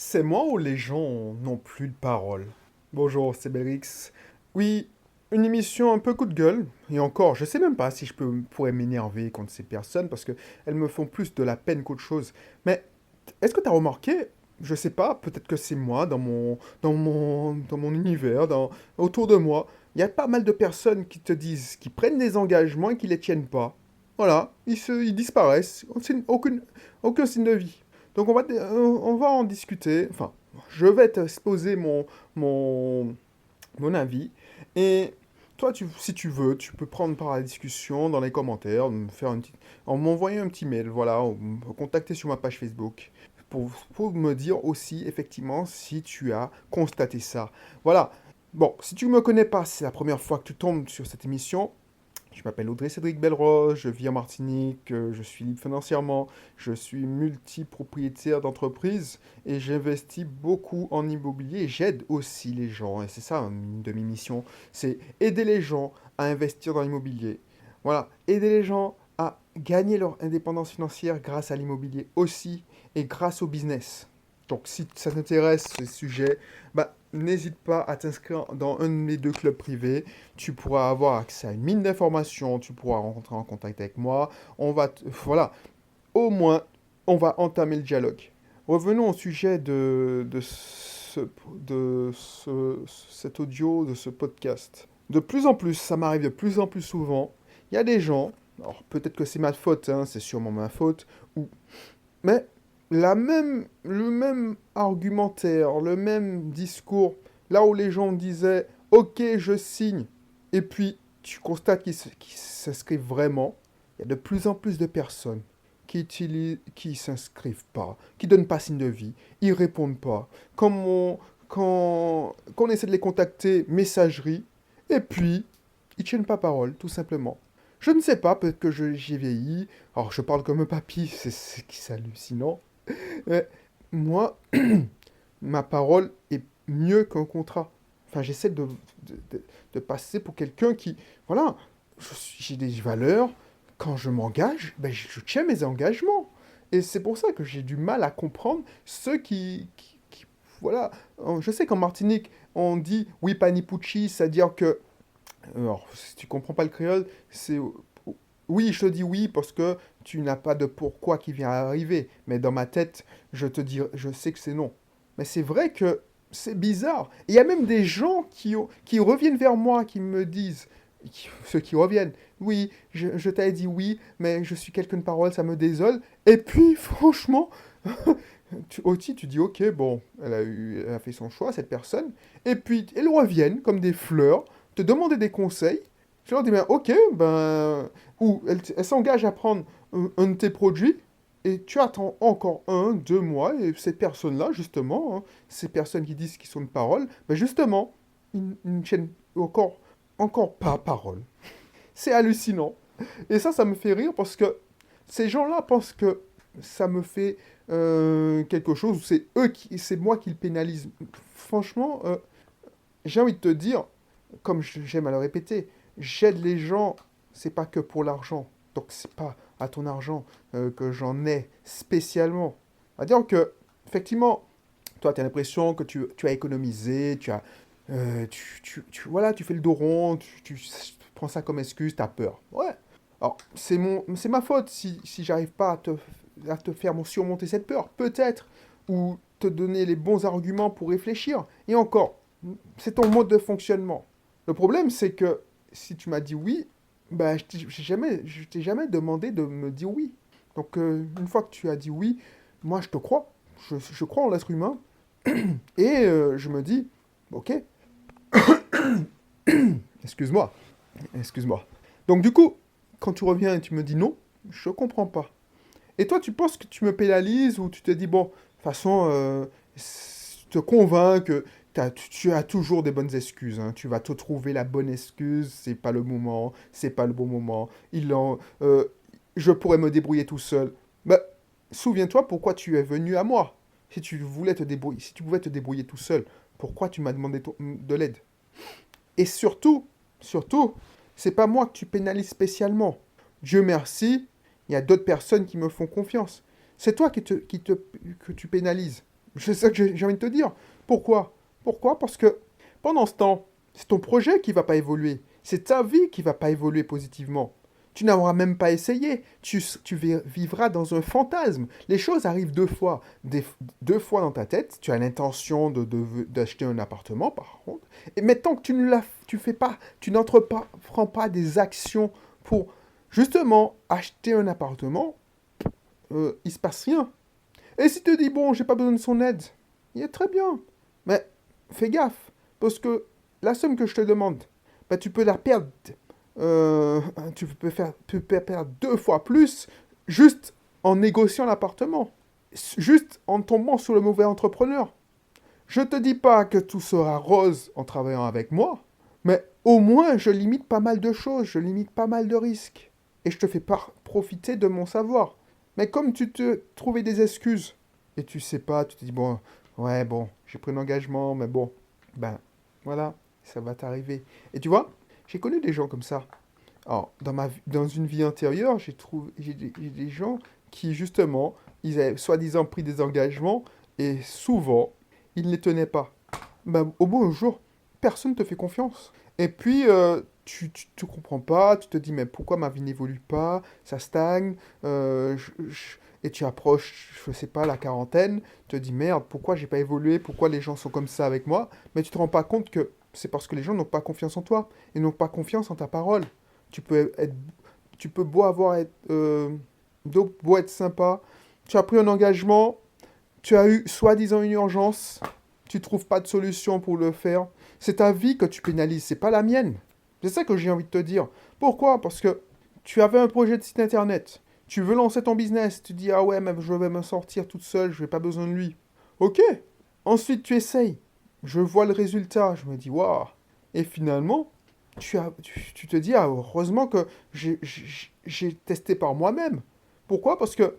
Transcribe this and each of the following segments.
C'est moi ou les gens n'ont plus de parole? Bonjour, c'est Belrix. Oui, une émission un peu coup de gueule. Et encore, je sais même pas si pourrais m'énerver contre ces personnes parce que elles me font plus de la peine qu'autre chose. Mais est-ce que tu as remarqué? Je sais pas, peut-être que c'est moi dans mon univers, autour de moi. Il y a pas mal de personnes qui te disent, qui prennent des engagements et qui les tiennent pas. Voilà, ils disparaissent. Aucun signe de vie. Donc on va en discuter. Enfin, je vais t'exposer mon, mon avis. Et toi, si tu veux, tu peux prendre part à la discussion dans les commentaires, en m'envoyant un petit mail, voilà, ou me contacter sur ma page Facebook pour me dire aussi, effectivement, si tu as constaté ça. Voilà. Bon, si tu ne me connais pas, c'est la première fois que tu tombes sur cette émission. Je m'appelle Audrey Cédric Belrose, je vis en Martinique, je suis libre financièrement, je suis multipropriétaire d'entreprise et j'investis beaucoup en immobilier et j'aide aussi les gens. Et c'est ça une de mes missions, c'est aider les gens à investir dans l'immobilier. Voilà, aider les gens à gagner leur indépendance financière grâce à l'immobilier aussi et grâce au business. Donc si ça t'intéresse ce sujet, bah, n'hésite pas à t'inscrire dans un de mes deux clubs privés. Tu pourras avoir accès à une mine d'informations, tu pourras rentrer en contact avec moi. Voilà, au moins, on va entamer le dialogue. Revenons au sujet cet audio, de ce podcast. De plus en plus, ça m'arrive de plus en plus souvent, il y a des gens, alors peut-être que c'est ma faute, hein, c'est sûrement ma faute, mais le même argumentaire, le même discours, là où les gens disaient OK, je signe, et puis tu constates qu'ils s'inscrivent vraiment, il y a de plus en plus de personnes qui s'inscrivent pas, qui donnent pas signe de vie, ils répondent pas. Quand on essaie de les contacter, messagerie, et puis ils tiennent pas parole, tout simplement. Je ne sais pas, peut-être que j'ai vieilli. Alors, je parle comme un papy, c'est hallucinant. Mais moi, ma parole est mieux qu'un contrat. Enfin, j'essaie de passer pour quelqu'un qui... Voilà, j'ai des valeurs. Quand je m'engage, ben, je tiens mes engagements. Et c'est pour ça que j'ai du mal à comprendre ceux voilà, je sais qu'en Martinique, on dit oui panipucci, c'est-à-dire que alors, si tu comprends pas le créole, c'est oui, je te dis oui parce que tu n'as pas de pourquoi qui vient arriver. Mais dans ma tête, je sais que c'est non. Mais c'est vrai que c'est bizarre. Il y a même des gens qui reviennent vers moi, qui me disent, ceux qui reviennent, oui, je t'avais dit oui, mais je suis quelqu'un de parole, ça me désole. Et puis, franchement, tu dis, ok, bon, elle a fait son choix, cette personne. Et puis, elles reviennent comme des fleurs, te demander des conseils. Je leur dis, ben, ok, ben, ou elle s'engage à prendre un de tes produits, et tu attends encore 1, 2 mois, et cette personne-là, justement, hein, ces personnes qui disent qu'ils sont de parole, ben justement, ils ne tiennent encore pas parole. C'est hallucinant. Et ça me fait rire parce que ces gens-là pensent que ça me fait quelque chose, ou c'est moi qui le pénalise. Franchement, j'ai envie de te dire, comme j'aime à le répéter, j'aide les gens, c'est pas que pour l'argent. Donc c'est pas à ton argent que j'en ai spécialement. C'est-à-dire que, effectivement, toi, tu as l'impression que tu as économisé, voilà, tu fais le dos rond, tu prends ça comme excuse, tu as peur. Ouais. Alors, c'est ma faute si j'arrive pas à te faire surmonter cette peur, peut-être, ou te donner les bons arguments pour réfléchir. Et encore, c'est ton mode de fonctionnement. Le problème, c'est que si tu m'as dit oui, bah, je t'ai jamais demandé de me dire oui. Donc, une fois que tu as dit oui, moi, je te crois. Je crois en l'être humain. Et je me dis, ok, excuse-moi, excuse-moi. Donc, du coup, quand tu reviens et tu me dis non, je comprends pas. Et toi, tu penses que tu me pénalises ou tu te dis, bon, de toute façon, je te convainc que tu as toujours des bonnes excuses. Hein. Tu vas te trouver la bonne excuse. C'est pas le moment, c'est pas le bon moment. Je pourrais me débrouiller tout seul. Bah, souviens-toi pourquoi tu es venu à moi. Si tu voulais te débrouiller, si tu pouvais te débrouiller tout seul, pourquoi tu m'as demandé de l'aide? Et surtout, c'est pas moi que tu pénalises spécialement. Dieu merci, il y a d'autres personnes qui me font confiance. C'est toi que tu pénalises. C'est ça que j'ai envie de te dire. Pourquoi? Pourquoi? Parce que pendant ce temps, c'est ton projet qui va pas évoluer. C'est ta vie qui va pas évoluer positivement. Tu n'auras même pas essayé. Vivras dans un fantasme. Les choses arrivent deux fois. Deux fois dans ta tête. Tu as l'intention d'acheter un appartement, par contre. Mais tant que tu fais pas, tu n'entres pas, prends pas des actions pour justement acheter un appartement, il se passe rien. Et si tu te dis, bon, j'ai pas besoin de son aide, il est très bien. Mais fais gaffe, parce que la somme que je te demande, bah, tu peux la perdre. euh, tu peux perdre deux fois plus juste en négociant l'appartement. Juste en tombant sur le mauvais entrepreneur. Je te dis pas que tout sera rose en travaillant avec moi, mais au moins je limite pas mal de choses, je limite pas mal de risques. Et je te fais profiter de mon savoir. Mais comme tu te trouvais des excuses, et tu sais pas, tu te dis, bon, ouais, bon, j'ai pris un engagement, mais bon, ben, voilà, ça va t'arriver. Et tu vois, j'ai connu des gens comme ça. Alors, dans une vie antérieure, j'ai des gens qui, justement, ils avaient soi-disant pris des engagements, et souvent, ils ne les tenaient pas. Ben, au bout d'un jour, personne ne te fait confiance. Et puis, tu te comprends pas, tu te dis, mais pourquoi ma vie n'évolue pas, ça stagne, et tu approches, je sais pas, la quarantaine, tu te dis, merde, pourquoi j'ai pas évolué, pourquoi les gens sont comme ça avec moi, mais tu te rends pas compte que c'est parce que les gens n'ont pas confiance en toi, et n'ont pas confiance en ta parole. Tu peux être, tu peux beau être sympa, tu as pris un engagement, tu as eu soi-disant une urgence, tu trouves pas de solution pour le faire. C'est ta vie que tu pénalises, c'est pas la mienne. C'est ça que j'ai envie de te dire. Pourquoi? Parce que tu avais un projet de site internet. Tu veux lancer ton business. Tu dis, ah ouais, mais je vais me sortir toute seule, je n'ai pas besoin de lui. Ok. Ensuite, tu essayes. Je vois le résultat. Je me dis, waouh. Et finalement, tu te dis, ah, heureusement que j'ai testé par moi-même. Pourquoi? Parce que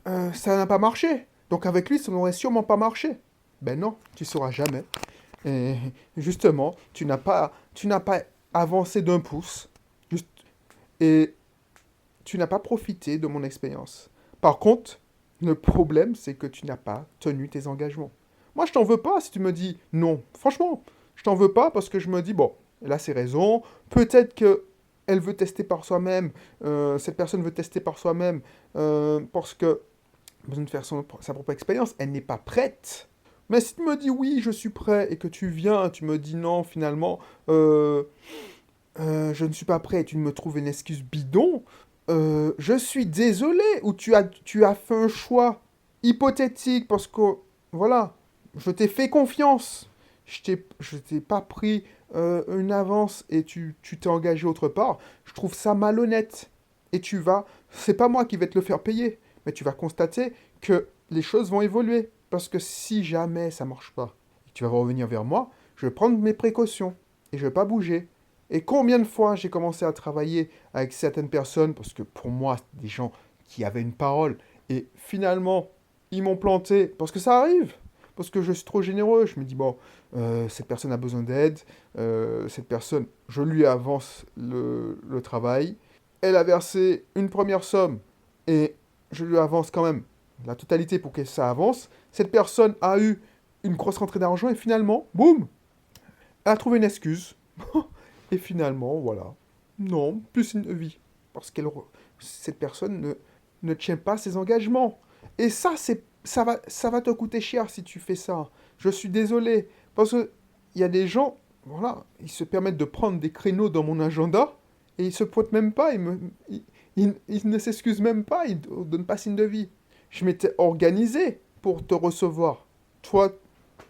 ça n'a pas marché. Donc avec lui, ça n'aurait sûrement pas marché. Ben non, tu ne sauras jamais. Et justement, tu n'as pas avancé d'un pouce. Juste, et tu n'as pas profité de mon expérience. Par contre, le problème, c'est que tu n'as pas tenu tes engagements. Moi, je t'en veux pas si tu me dis non. Franchement, je t'en veux pas parce que je me dis, bon, elle a ses raisons. Peut-être que elle veut tester par soi-même. Cette personne veut tester par soi-même parce que besoin de faire sa propre expérience. Elle n'est pas prête. Mais si tu me dis oui, je suis prêt, et que tu viens, tu me dis non, finalement, je ne suis pas prêt, et tu me trouves une excuse bidon, je suis désolé, ou tu as fait un choix hypothétique, parce que, voilà, je t'ai fait confiance, je t'ai pas pris une avance, et tu t'es engagé autre part, je trouve ça malhonnête. Et c'est pas moi qui vais te le faire payer, mais tu vas constater que les choses vont évoluer. Parce que si jamais ça marche pas, et que tu vas revenir vers moi, je vais prendre mes précautions et je vais pas bouger. Et combien de fois j'ai commencé à travailler avec certaines personnes, parce que pour moi, c'était des gens qui avaient une parole, et finalement, ils m'ont planté, parce que ça arrive, parce que je suis trop généreux. Je me dis, bon, cette personne a besoin d'aide, cette personne, je lui avance le travail, elle a versé une première somme, et je lui avance quand même la totalité pour que ça avance. Cette personne a eu une grosse rentrée d'argent et finalement, boum, elle a trouvé une excuse. Et finalement, voilà. Non, plus une vie. Parce que cette personne ne tient pas ses engagements. Et ça va te coûter cher si tu fais ça. Je suis désolé. Parce que il y a des gens, voilà, ils se permettent de prendre des créneaux dans mon agenda et ils se pointent même pas, ils ne s'excusent même pas, ils ne donnent pas signe de vie. Je m'étais organisé pour te recevoir. Toi,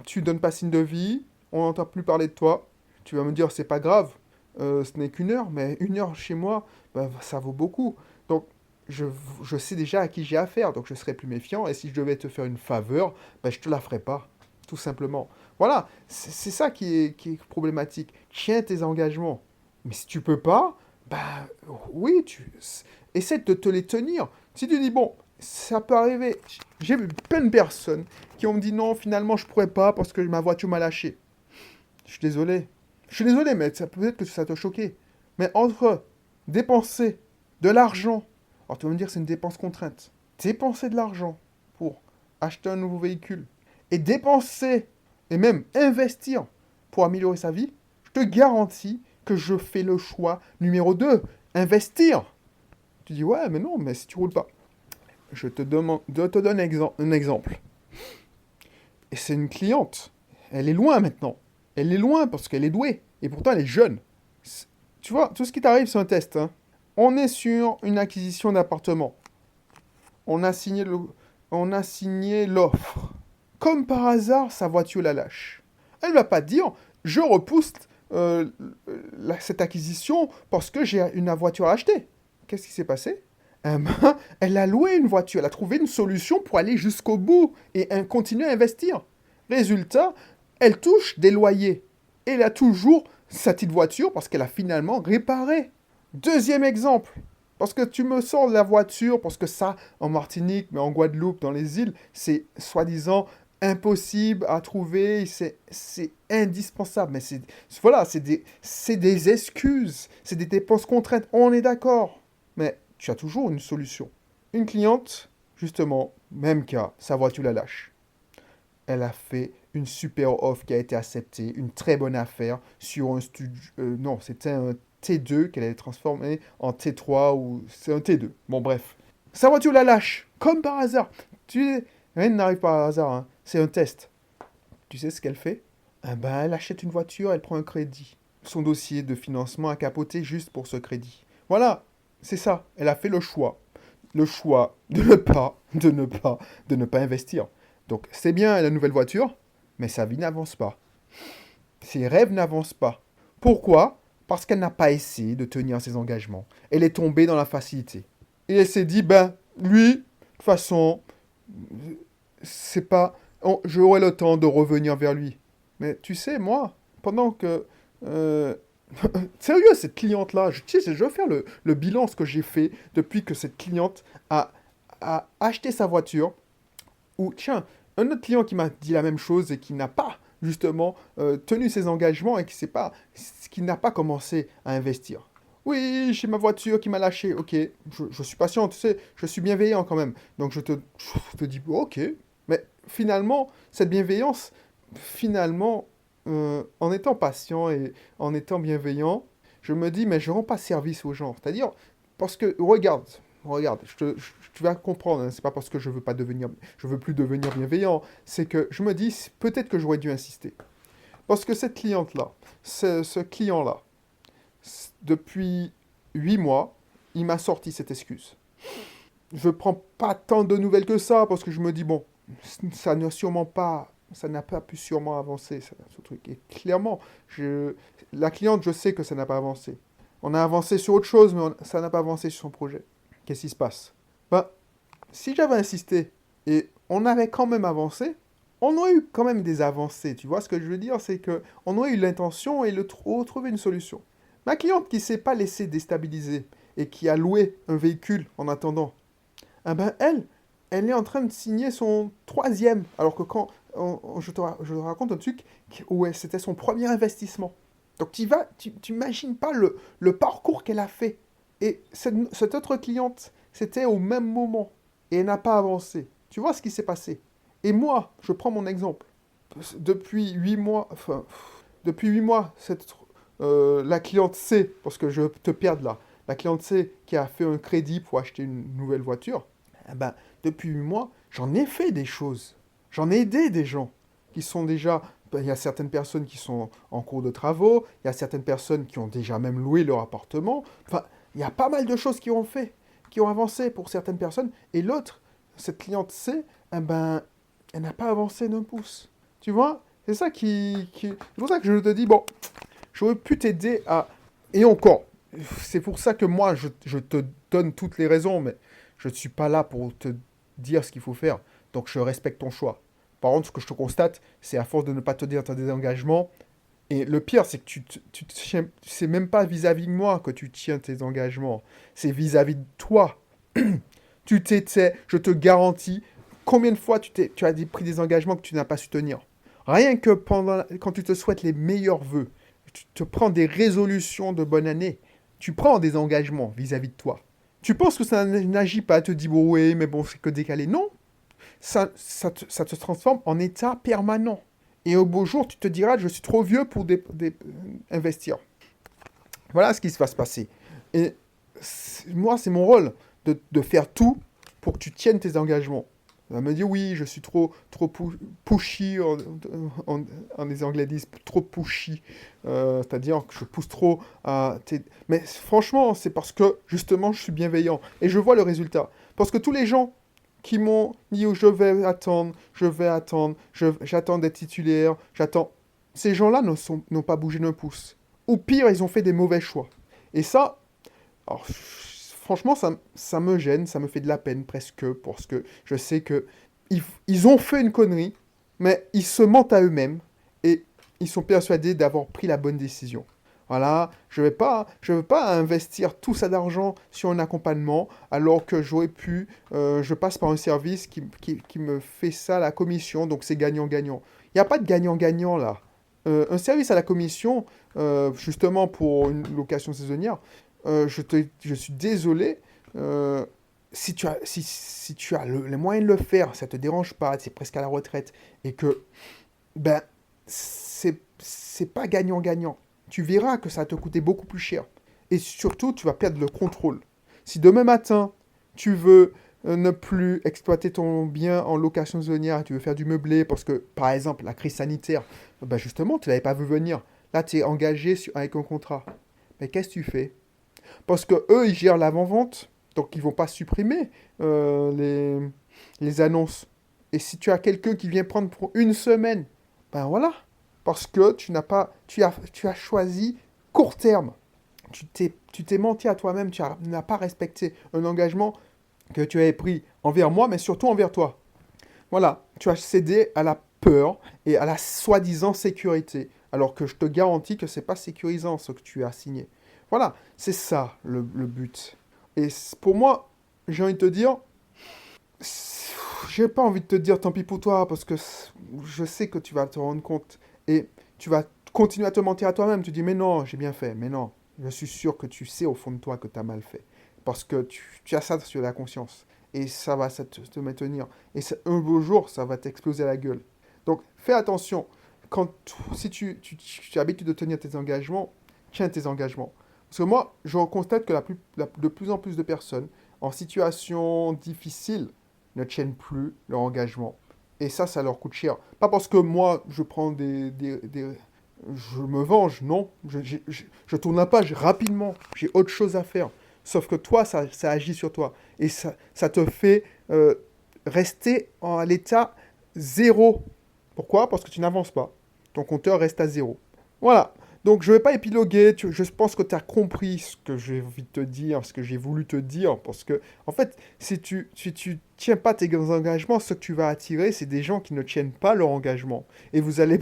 tu donnes pas signe de vie, on n'entend plus parler de toi. Tu vas me dire, c'est pas grave, ce n'est qu'une heure, mais une heure chez moi, bah, ça vaut beaucoup. Donc, je, je sais déjà à qui j'ai affaire, donc je serai plus méfiant. Et si je devais te faire une faveur, bah, je te la ferai pas, tout simplement. Voilà, c'est ça qui est problématique. Tiens tes engagements. Mais si tu peux pas, bah oui, essaie de te les tenir. Si tu dis, bon, ça peut arriver. J'ai vu plein de personnes qui ont dit non, finalement, je pourrais pas parce que ma voiture m'a lâché. Je suis désolé. Je suis désolé, mais peut-être que ça t'a choqué. Mais entre dépenser de l'argent, alors tu vas me dire que c'est une dépense contrainte, dépenser de l'argent pour acheter un nouveau véhicule et dépenser et même investir pour améliorer sa vie, je te garantis que je fais le choix numéro 2, investir. Tu dis, ouais, mais non, mais si tu roules pas. Je te donne un exemple. Et c'est une cliente. Elle est loin maintenant. Elle est loin parce qu'elle est douée. Et pourtant, elle est jeune. Tu vois, tout ce qui t'arrive, c'est un test. Hein. On est sur une acquisition d'appartement. On a signé l'offre. Comme par hasard, sa voiture la lâche. Elle ne va pas dire, je repousse cette acquisition parce que j'ai une voiture à acheter. Qu'est-ce qui s'est passé? Elle a loué une voiture, elle a trouvé une solution pour aller jusqu'au bout et continuer à investir. Résultat, elle touche des loyers. Et elle a toujours sa petite voiture parce qu'elle a finalement réparé. Deuxième exemple, parce que tu me sors la voiture, parce que ça, en Martinique, mais en Guadeloupe, dans les îles, c'est soi-disant impossible à trouver, c'est indispensable. Mais voilà, c'est des excuses, c'est des dépenses contraintes, on est d'accord. Mais tu as toujours une solution. Une cliente, justement, même cas, sa voiture la lâche. Elle a fait une super offre qui a été acceptée, une très bonne affaire sur un studio. Non, c'était un T2 qu'elle allait transformer en T3 ou c'est un T2. Bon, bref. Sa voiture la lâche, comme par hasard. Rien n'arrive par hasard, hein. C'est un test. Tu sais ce qu'elle fait? Elle achète une voiture, elle prend un crédit. Son dossier de financement a capoté juste pour ce crédit. Voilà, c'est ça. Elle a fait le choix. Le choix de ne pas investir. Donc, c'est bien la nouvelle voiture, mais sa vie n'avance pas. Ses rêves n'avancent pas. Pourquoi? Parce qu'elle n'a pas essayé de tenir ses engagements. Elle est tombée dans la facilité. Et elle s'est dit, lui, de toute façon, c'est pas... j'aurai le temps de revenir vers lui. Mais tu sais, moi, pendant que... sérieux, cette cliente-là, je veux faire le bilan, ce que j'ai fait depuis que cette cliente a acheté sa voiture. Ou, tiens, un autre client qui m'a dit la même chose et qui n'a pas, justement, tenu ses engagements et qui n'a pas commencé à investir. Oui, j'ai ma voiture qui m'a lâché, ok, je suis patient, tu sais, je suis bienveillant quand même. Donc je te dis, ok, mais finalement, cette bienveillance, en étant patient et en étant bienveillant, je me dis, mais je rends pas service aux gens. C'est-à-dire, parce que, regarde, tu vas comprendre, hein, c'est pas parce que je veux plus devenir bienveillant, c'est que je me dis, peut-être que j'aurais dû insister. Parce que cette cliente-là, ce client-là, depuis 8 mois, il m'a sorti cette excuse. Je prends pas tant de nouvelles que ça, parce que je me dis, bon, ça n'a pas pu sûrement avancer, ce truc. Et clairement, la cliente, je sais que ça n'a pas avancé. On a avancé sur autre chose, mais ça n'a pas avancé sur son projet. Qu'est-ce qui se passe? Si j'avais insisté et on avait quand même avancé, on aurait eu quand même des avancées. Tu vois ce que je veux dire? C'est qu'on aurait eu l'intention et trouver une solution. Ma cliente qui ne s'est pas laissée déstabiliser et qui a loué un véhicule en attendant, elle est en train de signer son 3e. Alors que je te raconte un truc où c'était son premier investissement. Donc tu n'imagines pas le parcours qu'elle a fait. Et cette autre cliente, c'était au même moment. Et elle n'a pas avancé. Tu vois ce qui s'est passé? Et moi, je prends mon exemple. Depuis 8 mois, la cliente C, parce que je te perds là, la cliente C qui a fait un crédit pour acheter une nouvelle voiture, depuis 8 mois, j'en ai fait des choses. J'en ai aidé des gens qui sont déjà... Il y a certaines personnes qui sont en cours de travaux, il y a certaines personnes qui ont déjà même loué leur appartement. Enfin, il y a pas mal de choses qui ont avancé pour certaines personnes. Et l'autre, cette cliente C, elle n'a pas avancé d'un pouce. Tu vois? C'est ça c'est pour ça que je te dis, bon, j'aurais pu t'aider à... Et encore, c'est pour ça que moi, je te donne toutes les raisons, mais je ne suis pas là pour te dire ce qu'il faut faire. Donc, je respecte ton choix. Par contre, ce que je te constate, c'est à force de ne pas te dire tes engagements. Et le pire, c'est que c'est même pas vis-à-vis de moi que tu tiens tes engagements. C'est vis-à-vis de toi. Je te garantis, combien de fois tu as pris des engagements que tu n'as pas su tenir. Rien que quand tu te souhaites les meilleurs vœux, tu te prends des résolutions de bonne année, tu prends des engagements vis-à-vis de toi. Tu penses que ça n'agit pas, te dis, bon, oui, mais bon, c'est que décalé. Non, ça te transforme en état permanent. Et au beau jour, tu te diras, je suis trop vieux pour investir. Voilà ce qui va se passer. Et moi, c'est mon rôle de faire tout pour que tu tiennes tes engagements. On va me dire, oui, je suis trop pushy, les Anglais disent trop pushy, c'est-à-dire que je pousse trop à... Mais franchement, c'est parce que, justement, je suis bienveillant. Et je vois le résultat. Parce que tous les gens qui m'ont dit, oh, j'attends d'être titulaire, j'attends... Ces gens-là n'ont pas bougé d'un pouce. Ou pire, ils ont fait des mauvais choix. Et ça, alors, franchement, ça me gêne, ça me fait de la peine presque, parce que je sais que ils ont fait une connerie, mais ils se mentent à eux-mêmes, et ils sont persuadés d'avoir pris la bonne décision. Voilà, je veux pas investir tout ça d'argent sur un accompagnement, alors que j'aurais pu, je passe par un service qui me fait ça à la commission, donc c'est gagnant-gagnant. Il n'y a pas de gagnant-gagnant là. Un service à la commission, justement pour une location saisonnière, je suis désolé. Si tu as les moyens de le faire, ça te dérange pas, c'est presque à la retraite, et que, ben, c'est pas gagnant-gagnant. Tu verras que ça va te coûter beaucoup plus cher. Et surtout, tu vas perdre le contrôle. Si demain matin, tu veux ne plus exploiter ton bien en location saisonnière, tu veux faire du meublé, parce que, par exemple, la crise sanitaire, ben justement, tu l'avais pas vu venir. Là, tu es engagé avec un contrat. Mais qu'est-ce que tu fais? Parce que eux, ils gèrent l'avant-vente, donc ils vont pas supprimer les annonces. Et si tu as quelqu'un qui vient prendre pour une semaine, ben voilà. Parce que tu as choisi court terme. Tu t'es menti à toi-même, n'as pas respecté un engagement que tu avais pris envers moi, mais surtout envers toi. Voilà, tu as cédé à la peur et à la soi-disant sécurité, alors que je te garantis que c'est pas sécurisant ce que tu as signé. Voilà, c'est ça le but. Et pour moi, j'ai envie de te dire, j'ai pas envie de te dire tant pis pour toi, parce que je sais que tu vas te rendre compte et tu vas continuer à te mentir à toi-même. Tu dis, mais non, j'ai bien fait, mais non. Je suis sûr que tu sais au fond de toi que tu as mal fait. Parce que tu as ça sur la conscience. Et ça va te maintenir. Et un beau jour, ça va t'exploser à la gueule. Donc, fais attention. Si tu as l'habitude de tenir tes engagements, tiens tes engagements. Parce que moi, je constate que de plus en plus de personnes en situation difficile ne tiennent plus leur engagement. Et ça leur coûte cher. Pas parce que moi, je prends je me venge, non. Je tourne la page rapidement. J'ai autre chose à faire. Sauf que toi, ça agit sur toi. Et ça te fait rester à l'état zéro. Pourquoi? Parce que tu n'avances pas. Ton compteur reste à zéro. Voilà. Donc je ne vais pas épiloguer, je pense que tu as compris ce que j'ai envie de te dire, ce que j'ai voulu te dire, parce que, en fait, si tu tiens pas tes engagements, ce que tu vas attirer, c'est des gens qui ne tiennent pas leur engagement. Et vous allez,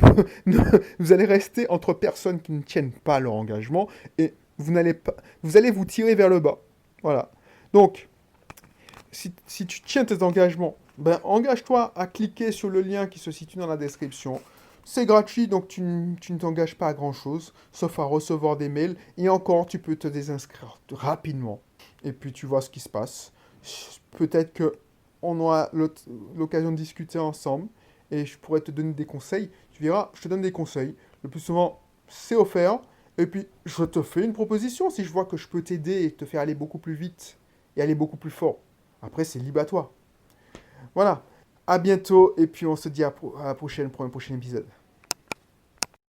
vous allez rester entre personnes qui ne tiennent pas leur engagement, et vous allez vous tirer vers le bas. Voilà. Donc, si tu tiens tes engagements, ben engage-toi à cliquer sur le lien qui se situe dans la description. C'est gratuit, donc tu ne t'engages pas à grand-chose, sauf à recevoir des mails. Et encore, tu peux te désinscrire rapidement. Et puis tu vois ce qui se passe. Peut-être qu'on aura l'occasion de discuter ensemble. Et je pourrais te donner des conseils. Tu verras, je te donne des conseils. Le plus souvent, c'est offert. Et puis, je te fais une proposition si je vois que je peux t'aider et te faire aller beaucoup plus vite. Et aller beaucoup plus fort. Après, c'est libre à toi. Voilà. À bientôt. Et puis, on se dit à la prochaine pour un prochain épisode.